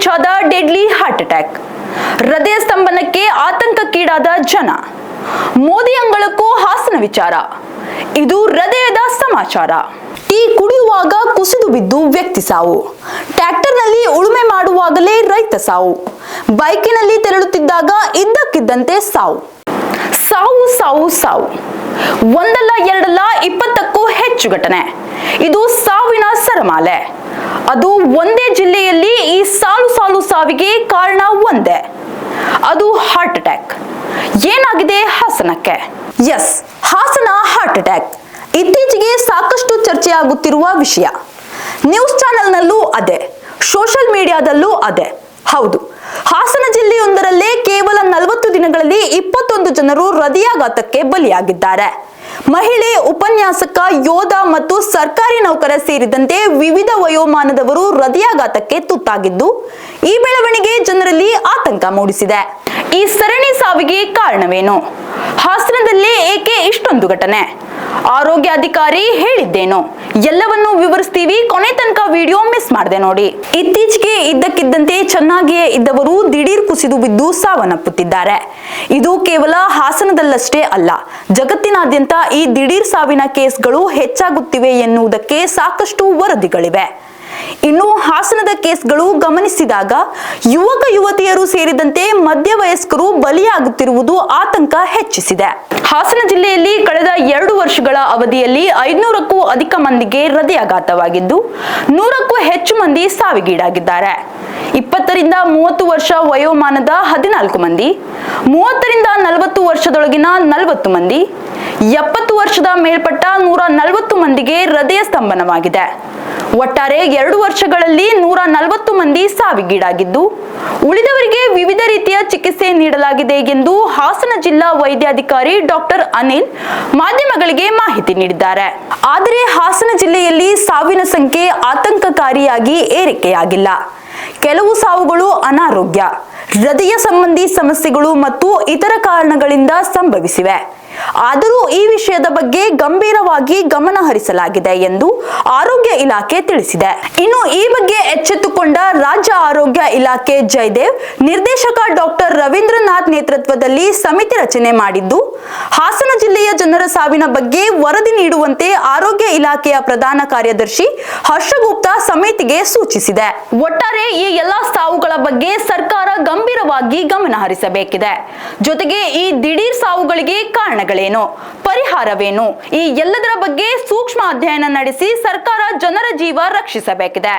ಹೆಚ್ಚಾದ deadly heart attack, ಹೃದಯ ಸ್ತಂಭನಕ್ಕೆ ಆತಂಕಕ್ಕೀಡಾದ ಜನ, ಮೋದಿ ಅಂಗಳಕ್ಕೂ ಹಾಸನ ವಿಚಾರ. ಇದು ಹೃದಯದ ಸಮಾಚಾರ. ಟೀ ಕುಡಿಯುವಾಗ ಕುಸಿದು ಬಿದ್ದು ವ್ಯಕ್ತಿ ಸಾವು, ಟ್ರ್ಯಾಕ್ಟರ್ನಲ್ಲಿ ಉಳುಮೆ ಮಾಡುವಾಗಲೇ ರೈತ ಸಾವು, ಬೈಕಿನಲ್ಲಿ ತೆರಳುತ್ತಿದ್ದಾಗ ಇದ್ದಕ್ಕಿದ್ದಂತೆ ಸಾವು. ಸಾವು ಸಾವು ಸಾವು, ಒಂದಲ್ಲ ಎರಡಲ್ಲ 20ಕ್ಕೂ ಹೆಚ್ಚು ಘಟನೆ. ಇದು ಸಾವಿನ ಸರಮಾಲೆ. ಅದು ಒಂದೇ ಜಿಲ್ಲೆಯಲ್ಲಿ ಈ ಸಾಲು ಸಾಲು ಸಾವಿಗೆ ಕಾರಣ ಒಂದೇ, ಅದು ಹಾರ್ಟ್ ಅಟ್ಯಾಕ್. ಏನಾಗಿದೆ ಹಾಸನಕ್ಕೆ? ಎಸ್, ಹಾಸನ ಹಾರ್ಟ್ ಅಟ್ಯಾಕ್ ಇತ್ತೀಚೆಗೆ ಸಾಕಷ್ಟು ಚರ್ಚೆಯಾಗುತ್ತಿರುವ ವಿಷಯ. ನ್ಯೂಸ್ ಚಾನೆಲ್ನಲ್ಲೂ ಅದೇ, ಸೋಷಿಯಲ್ ಮೀಡಿಯಾದಲ್ಲೂ ಅದೇ. ಹೌದು, ಹಾಸನ ಜಿಲ್ಲೆಯೊಂದರಲ್ಲೇ ಕೇವಲ 40 ದಿನಗಳಲ್ಲಿ 21 ಜನರು ಹೃದಯಾಘಾತಕ್ಕೆ ಬಲಿಯಾಗಿದ್ದಾರೆ. ಮಹಿಳೆ, ಉಪನ್ಯಾಸಕ, ಯೋಧ ಮತ್ತು ಸರ್ಕಾರಿ ನೌಕರ ಸೇರಿದಂತೆ ವಿವಿಧ ವಯೋಮಾನದವರು ಹೃದಯಾಘಾತಕ್ಕೆ ತುತ್ತಾಗಿದ್ದು, ಈ ಬೆಳವಣಿಗೆ ಜನರಲ್ಲಿ ಆತಂಕ ಮೂಡಿಸಿದೆ. ಈ ಸರಣಿ ಸಾವಿಗೆ ಕಾರಣವೇನು? ಹಾಸನದಲ್ಲೇ ಏಕೆ ಇಷ್ಟೊಂದು ಘಟನೆ? ಆರೋಗ್ಯಾಧಿಕಾರಿ ಹೇಳಿದ್ದೇನು? ಎಲ್ಲವನ್ನೂ ವಿವರಿಸ್ತೀವಿ. ಕೊನೆ ತನಕ ವಿಡಿಯೋ ಮಿಸ್ ಮಾಡದೆ ನೋಡಿ. ಇತ್ತೀಚೆಗೆ ಇದ್ದಕ್ಕಿದ್ದಂತೆ ಚೆನ್ನಾಗಿಯೇ ಇದ್ದವರು ದಿಢೀರ್ ಕುಸಿದು ಬಿದ್ದು ಸಾವನ್ನಪ್ಪುತ್ತಿದ್ದಾರೆ. ಇದು ಕೇವಲ ಹಾಸನದಲ್ಲಷ್ಟೇ ಅಲ್ಲ, ಜಗತ್ತಿನಾದ್ಯಂತ ಈ ದಿಢೀರ್ ಸಾವಿನ ಕೇಸ್ಗಳು ಹೆಚ್ಚಾಗುತ್ತಿವೆ ಎನ್ನುವುದಕ್ಕೆ ಸಾಕಷ್ಟು ವರದಿಗಳಿವೆ. ಇನ್ನು ಹಾಸನದ ಕೇಸ್ಗಳು ಗಮನಿಸಿದಾಗ ಯುವಕ ಯುವತಿಯರು ಸೇರಿದಂತೆ ಮಧ್ಯವಯಸ್ಕರು ಬಲಿಯಾಗುತ್ತಿರುವುದು ಆತಂಕ ಹೆಚ್ಚಿಸಿದೆ. ಹಾಸನ ಜಿಲ್ಲೆಯಲ್ಲಿ ಕಳೆದ 2 ವರ್ಷಗಳ ಅವಧಿಯಲ್ಲಿ 500ಕ್ಕೂ ಅಧಿಕ ಮಂದಿಗೆ ಹೃದಯಾಘಾತವಾಗಿದ್ದು, 100ಕ್ಕೂ ಹೆಚ್ಚು ಮಂದಿ ಸಾವಿಗೀಡಾಗಿದ್ದಾರೆ. 20 ರಿಂದ 30 ವರ್ಷ ವಯೋಮಾನದ 14 ಮಂದಿ, 30 ರಿಂದ 40 ವರ್ಷದೊಳಗಿನ 40 ಮಂದಿ, 70 ವರ್ಷದ ಮೇಲ್ಪಟ್ಟ 140 ಮಂದಿಗೆ ಹೃದಯ ಸ್ತಂಭನವಾಗಿದೆ. ಒಟ್ಟಾರೆ 2 ವರ್ಷಗಳಲ್ಲಿ 140 ಮಂದಿ ಸಾವಿಗೀಡಾಗಿದ್ದು, ಉಳಿದವರಿಗೆ ವಿವಿಧ ರೀತಿಯ ಚಿಕಿತ್ಸೆ ನೀಡಲಾಗಿದೆ ಎಂದು ಹಾಸನ ಜಿಲ್ಲಾ ವೈದ್ಯಾಧಿಕಾರಿ ಡಾಕ್ಟರ್ ಅನಿಲ್ ಮಾಧ್ಯಮಗಳಿಗೆ ಮಾಹಿತಿ ನೀಡಿದ್ದಾರೆ. ಆದರೆ ಹಾಸನ ಜಿಲ್ಲೆಯಲ್ಲಿ ಸಾವಿನ ಸಂಖ್ಯೆ ಆತಂಕಕಾರಿಯಾಗಿ ಏರಿಕೆಯಾಗಿಲ್ಲ. ಕೆಲವು ಸಾವುಗಳು ಅನಾರೋಗ್ಯ, ಹೃದಯ ಸಂಬಂಧಿ ಸಮಸ್ಯೆಗಳು ಮತ್ತು ಇತರ ಕಾರಣಗಳಿಂದ ಸಂಭವಿಸಿವೆ. ಆದರೂ ಈ ವಿಷಯದ ಬಗ್ಗೆ ಗಂಭೀರವಾಗಿ ಗಮನ ಹರಿಸಲಾಗಿದೆ ಎಂದು ಆರೋಗ್ಯ ಇಲಾಖೆ ತಿಳಿಸಿದೆ. ಇನ್ನು ಈ ಬಗ್ಗೆ ಎಚ್ಚೆತ್ತುಕೊಂಡ ರಾಜ್ಯ ಆರೋಗ್ಯ ಇಲಾಖೆ ಜಯದೇವ್ ನಿರ್ದೇಶಕ ಡಾಕ್ಟರ್ ರವೀಂದ್ರನಾಥ್ ನೇತೃತ್ವದಲ್ಲಿ ಸಮಿತಿ ರಚನೆ ಮಾಡಿದ್ದು, ಹಾಸನ ಜಿಲ್ಲೆಯ ಜನರ ಸಾವಿನ ಬಗ್ಗೆ ವರದಿ ನೀಡುವಂತೆ ಆರೋಗ್ಯ ಇಲಾಖೆಯ ಪ್ರಧಾನ ಕಾರ್ಯದರ್ಶಿ ಹರ್ಷಗುಪ್ತಾ ಸಮಿತಿಗೆ ಸೂಚಿಸಿದೆ. ಒಟ್ಟಾರೆ ಈ ಎಲ್ಲಾ ಸಾವುಗಳ ಬಗ್ಗೆ ಸರ್ಕಾರ ಗಂಭೀರವಾಗಿ ಗಮನ ಹರಿಸಬೇಕಿದೆ. ಜೊತೆಗೆ ಈ ದಿಢೀರ್ ಸಾವುಗಳಿಗೆ ಕಾರಣಗಳೇನು, ಪರಿಹಾರವೇನು, ಈ ಎಲ್ಲದರ ಬಗ್ಗೆ ಸೂಕ್ಷ್ಮ ಅಧ್ಯಯನ ನಡೆಸಿ ಸರ್ಕಾರ ಜನರ ಜೀವ ರಕ್ಷಿಸಬೇಕಿದೆ.